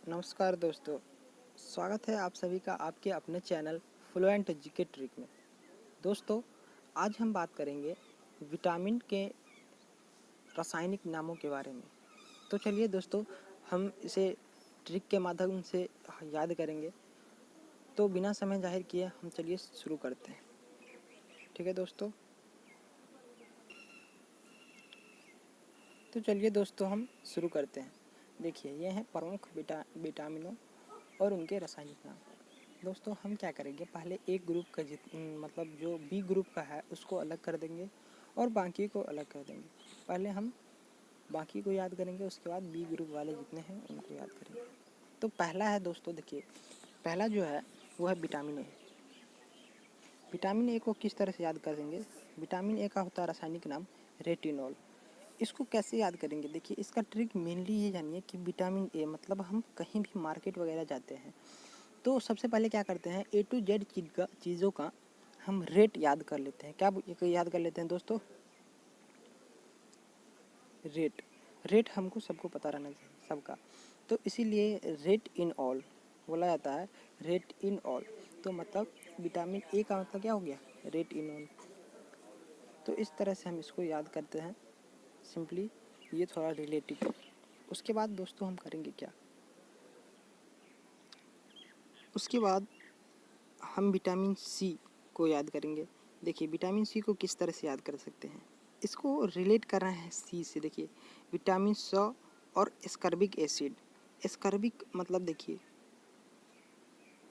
नमस्कार दोस्तों, स्वागत है आप सभी का आपके अपने चैनल फ्लुएंट जीके ट्रिक में। दोस्तों, आज हम बात करेंगे विटामिन के रासायनिक नामों के बारे में। तो चलिए दोस्तों, हम इसे ट्रिक के माध्यम से याद करेंगे। तो बिना समय जाहिर किए हम चलिए शुरू करते हैं। ठीक है दोस्तों, तो चलिए दोस्तों हम शुरू करते हैं। देखिए, ये हैं प्रमुख विटामिनों और उनके रासायनिक नाम। दोस्तों, हम क्या करेंगे, पहले एक ग्रुप का मतलब जो बी ग्रुप का है उसको अलग कर देंगे और बाकी को अलग कर देंगे। पहले हम बाकी को याद करेंगे, उसके बाद बी ग्रुप वाले जितने हैं उनको याद करेंगे। तो पहला है दोस्तों, देखिए पहला जो है वो है विटामिन ए। विटामिन ए को किस तरह से याद करेंगे? विटामिन ए का होता है रासायनिक नाम रेटिनॉल। इसको कैसे याद करेंगे? देखिए, इसका ट्रिक मेनली ये जानिए कि विटामिन ए मतलब हम कहीं भी मार्केट वगैरह जाते हैं तो सबसे पहले क्या करते हैं, ए टू जेड चीज़ों का हम रेट याद कर लेते हैं। क्या याद कर लेते हैं दोस्तों? रेट हमको सबको पता रहना चाहिए, सबका। तो इसीलिए रेट इन ऑल बोला जाता है, रेट इन ऑल। तो मतलब विटामिन ए का मतलब क्या हो गया? Rate in all. तो इस तरह से हम इसको याद करते हैं सिंपली, ये थोड़ा रिलेटिव। उसके बाद दोस्तों हम करेंगे क्या, उसके बाद हम विटामिन सी को याद करेंगे। देखिए, विटामिन सी को किस तरह से याद कर सकते हैं, इसको रिलेट कर रहे हैं सी से। देखिए, विटामिन स और एस्कर्बिक एसिड। एस्कर्बिक मतलब देखिए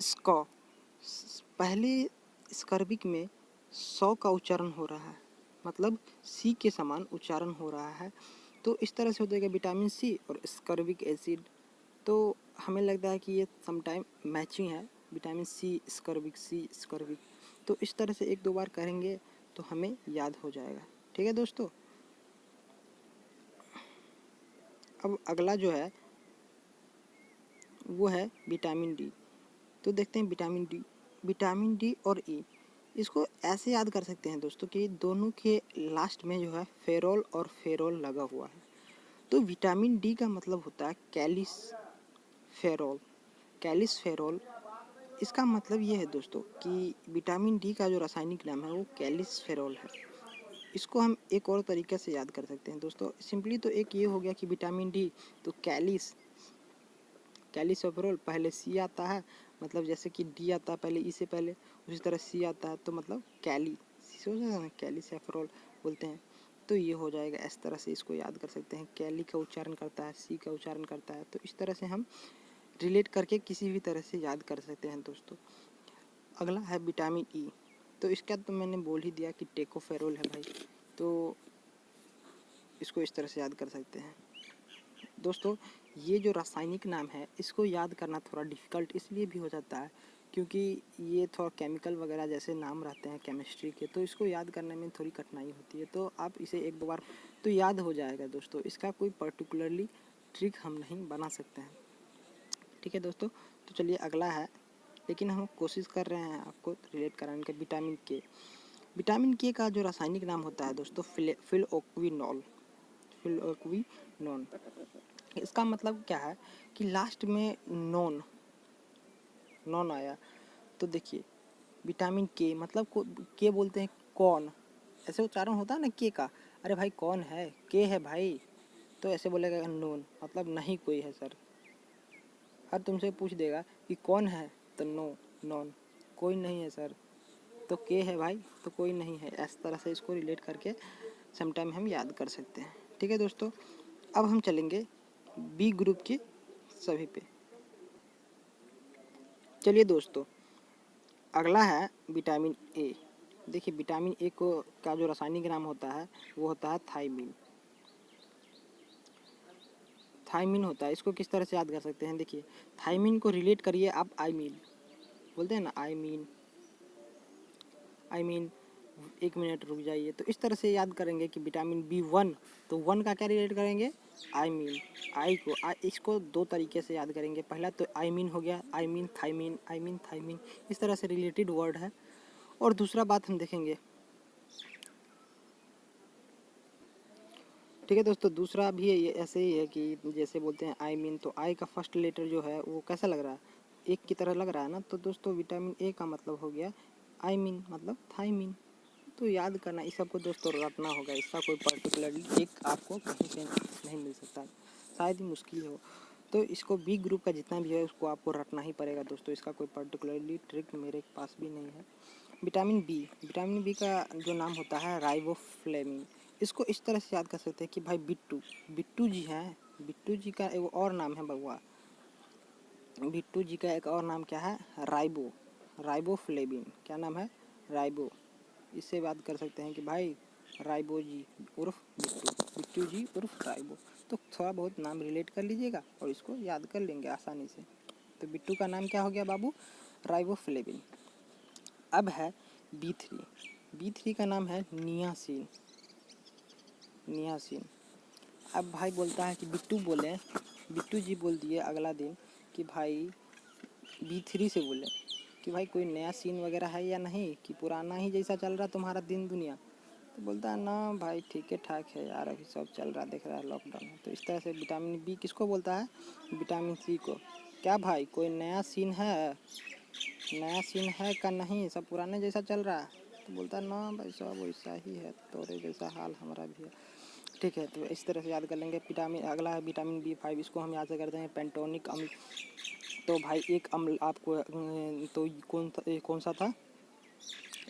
स्क, पहले स्कर्बिक में 100 का उच्चारण हो रहा है, मतलब सी के समान उच्चारण हो रहा है। तो इस तरह से हो जाएगा विटामिन सी और स्कर्बिक एसिड। तो हमें लगता है कि ये समटाइम मैचिंग है, विटामिन सी स्कर्बिक। तो इस तरह से एक दो बार करेंगे तो हमें याद हो जाएगा। ठीक है दोस्तों, अब अगला जो है वो है विटामिन डी। तो देखते हैं विटामिन डी और ई, इसको ऐसे याद कर सकते हैं दोस्तों कि दोनों के लास्ट में जो है फेरोल और फेरोल लगा हुआ है। तो विटामिन डी का मतलब होता है कैलिस फेरोल। इसका मतलब ये है दोस्तों कि विटामिन डी का जो रासायनिक नाम है वो कैलिस फेरोल है। इसको हम एक और तरीके से याद कर सकते हैं दोस्तों, सिंपली। तो एक ये हो गया कि विटामिन डी, तो कैलिस फेरोल, पहले सी आता है, मतलब जैसे कि डी आता है पहले ई से पहले, उसी तरह सी आता है, तो मतलब कैलिसेफेरोल बोलते हैं। तो ये हो जाएगा, इस तरह से इसको याद कर सकते हैं। कैली का उच्चारण करता है, सी का उच्चारण करता है, तो इस तरह से हम रिलेट करके किसी भी तरह से याद कर सकते हैं दोस्तों। अगला है विटामिन ई। तो इसका तो मैंने बोल ही दिया कि टेकोफेरोल है भाई, तो इसको इस तरह से याद कर सकते हैं दोस्तों। ये जो रासायनिक नाम है इसको याद करना थोड़ा डिफ़िकल्ट इसलिए भी हो जाता है क्योंकि ये थोड़ा केमिकल वगैरह जैसे नाम रहते हैं केमिस्ट्री के, तो इसको याद करने में थोड़ी कठिनाई होती है। तो आप इसे एक दो बार तो याद हो जाएगा दोस्तों, इसका कोई पर्टिकुलरली ट्रिक हम नहीं बना सकते हैं। ठीक है दोस्तों, तो चलिए अगला है, लेकिन हम कोशिश कर रहे हैं आपको रिलेट कराने का। विटामिन के का जो रासायनिक नाम होता है दोस्तों फिलओक्विनोन। इसका मतलब क्या है कि लास्ट में नॉन आया। तो देखिए, विटामिन के मतलब के बोलते हैं कौन, ऐसे उच्चारण होता है ना के का। अरे भाई कौन है, के है भाई, तो ऐसे बोलेगा नॉन, मतलब नहीं कोई है सर। हर तुमसे पूछ देगा कि कौन है, तो नॉन, कोई नहीं है सर। तो के है भाई, तो कोई नहीं है। इस तरह से इसको रिलेट करके समटाइम हम याद कर सकते हैं। ठीक है दोस्तों, अब हम चलेंगे बी ग्रुप के सभी पे। चलिए दोस्तों, अगला है विटामिन ए। देखिए, विटामिन ए को का जो रासायनिक नाम होता है वो होता है थायमीन। थायमीन होता है, इसको किस तरह से याद कर सकते हैं? देखिए, थायमीन को रिलेट करिए आप आई बोलते हैं ना, आई मीन एक मिनट रुक जाइए। तो इस तरह से याद करेंगे कि विटामिन बी 1, तो 1 का क्या रिलेट करेंगे? आई को इसको दो तरीके से याद करेंगे। पहला तो हो गया, थाइमीन, इस तरह से रिलेटेड वर्ड है। और दूसरा बात हम देखेंगे, ठीक है दोस्तों, दूसरा भी ये ऐसे ही है कि जैसे बोलते हैं आई मीन, तो आई का फर्स्ट लेटर जो है वो कैसा लग रहा है, एक की तरह लग रहा है ना। तो दोस्तों विटामिन ए का मतलब हो गया आई मीन, मतलब थायमीन। तो याद करना, इस सबको दोस्तों रटना होगा, इसका कोई पर्टिकुलरली एक आपको कहीं से नहीं मिल सकता, शायद ही मुश्किल हो। तो इसको बी ग्रुप का जितना भी है उसको आपको रटना ही पड़ेगा दोस्तों, इसका कोई पर्टिकुलरली ट्रिक मेरे पास भी नहीं है। विटामिन बी का जो नाम होता है राइबोफ्लेविन। इसको इस तरह से याद कर सकते हैं कि भाई बिट्टू जी हैं, बिट्टू जी का एक और नाम है बउआ, बिट्टू जी का एक और नाम क्या है, राइबोफ्लेविन। क्या नाम है, राइबो। इससे याद कर सकते हैं कि भाई राइबो जी उर्फ बिट्टू, बिट्टू जी उर्फ राइबो। तो थोड़ा बहुत नाम रिलेट कर लीजिएगा और इसको याद कर लेंगे आसानी से। तो बिट्टू का नाम क्या हो गया बाबू, राइबोफ्लेविन। अब है बी थ्री का नाम है नियासिन। अब भाई बोलता है कि बिट्टू बोले, बिट्टू जी बोल दिए अगला दिन कि भाई बी3 से बोले कि भाई कोई नया सीन वगैरह है या नहीं, कि पुराना ही जैसा चल रहा तुम्हारा दिन दुनिया। तो बोलता है ना भाई ठीक है ठाक है यार, अभी सब चल रहा दिख रहा है, लॉकडाउन है। तो इस तरह से विटामिन बी किसको बोलता है, विटामिन सी को। क्या भाई कोई नया सीन है, नया सीन है का नहीं, सब पुराने जैसा चल रहा है। तो बोलता है ना भाई सब वैसा ही है, तोरे जैसा हाल हमारा भी है। ठीक है, तो इस तरह से याद कर लेंगे। विटामिन अगला है विटामिन बी5, इसको हम याद से करते हैं पेंटोनिक अम्ल। तो भाई एक अम्ल आपको तो कौन सा था,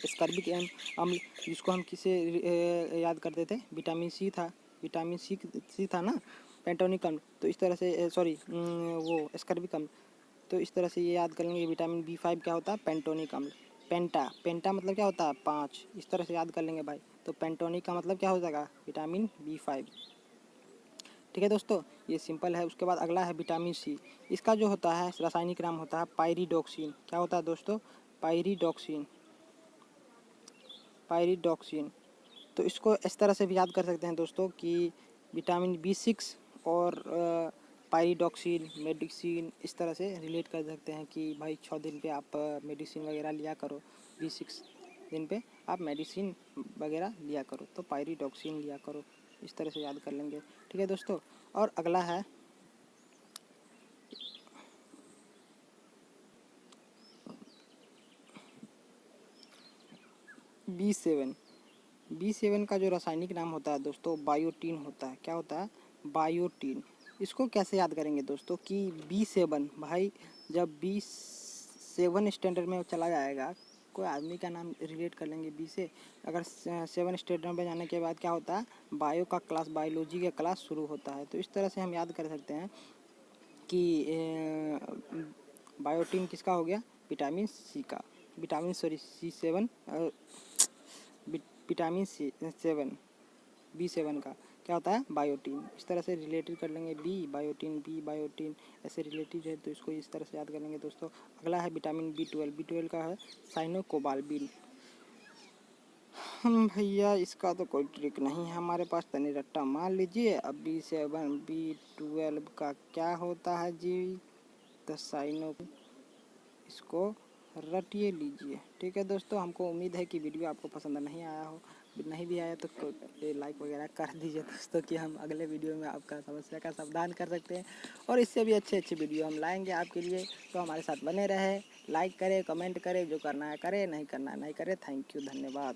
स्कर्बिक अम्ल, जिसको हम किसे याद करते थे, विटामिन सी था, विटामिन सी था ना, पेंटोनिक अम्ल। तो इस तरह से सॉरी वो स्कर्बिक अम्ल। तो इस तरह से ये याद कर लेंगे। विटामिन बी5 क्या होता है, पेंटोनिक अम्ल। पेंटा मतलब क्या होता है, 5। इस तरह से याद कर लेंगे भाई। तो पेंटोनिक का मतलब क्या हो जाएगा, विटामिन बी5। ठीक है दोस्तों, ये सिंपल है। उसके बाद अगला है विटामिन सी। इसका जो होता है रासायनिक नाम होता है पायरिडॉक्सिन। क्या होता है दोस्तों, पायरिडॉक्सिन। तो इसको इस तरह से भी याद कर सकते हैं दोस्तों कि विटामिन बी6 और पायरिडॉक्सिन मेडिसिन, इस तरह से रिलेट कर सकते हैं कि भाई 6 दिन पे आप मेडिसिन वगैरह लिया करो, बी6 दिन पे आप मेडिसिन वगैरह लिया करो, तो पायरिडॉक्सिन लिया करो। इस तरह से याद कर लेंगे। ठीक है दोस्तों, और अगला है बी7 का जो रासायनिक नाम होता है दोस्तों बायोटीन होता है। क्या होता है, बायोटीन। इसको कैसे याद करेंगे दोस्तों कि बी7 भाई, जब बी7 स्टैंडर्ड में चला जाएगा, कोई आदमी का नाम रिलेट कर लेंगे बी से। अगर 7 स्टैंडर्ड में जाने के बाद क्या होता है, बायो का क्लास, बायोलॉजी का क्लास शुरू होता है। तो इस तरह से हम याद कर सकते हैं कि बायोटीन किसका हो गया, विटामिन सी का, vitamin sorry C7, vitamin C7 बी7 का क्या होता है, बायोटीन। इस तरह से रिलेटेड कर लेंगे, बी बायोटीन ऐसे रिलेटेड है, तो इसको इस तरह से याद कर लेंगे दोस्तों। अगला है विटामिन बी12 का है साइनोकोबाल्बिन। हम भैया इसका तो कोई ट्रिक नहीं है हमारे पास, तनी रट्टा मान लीजिए। अब बी7 बी12 का क्या होता है जी, तो साइनो, इसको रटिए लीजिए। ठीक है दोस्तों, हमको उम्मीद है कि वीडियो आपको पसंद नहीं आया हो, नहीं भी आया तो लाइक वगैरह कर दीजिए दोस्तों, कि हम अगले वीडियो में आपका समस्या का समाधान कर सकते हैं, और इससे भी अच्छे अच्छे वीडियो हम लाएंगे आपके लिए। तो हमारे साथ बने रहे, लाइक करें, कमेंट करें, जो करना है करें, नहीं करना है नहीं करें। थैंक यू, धन्यवाद।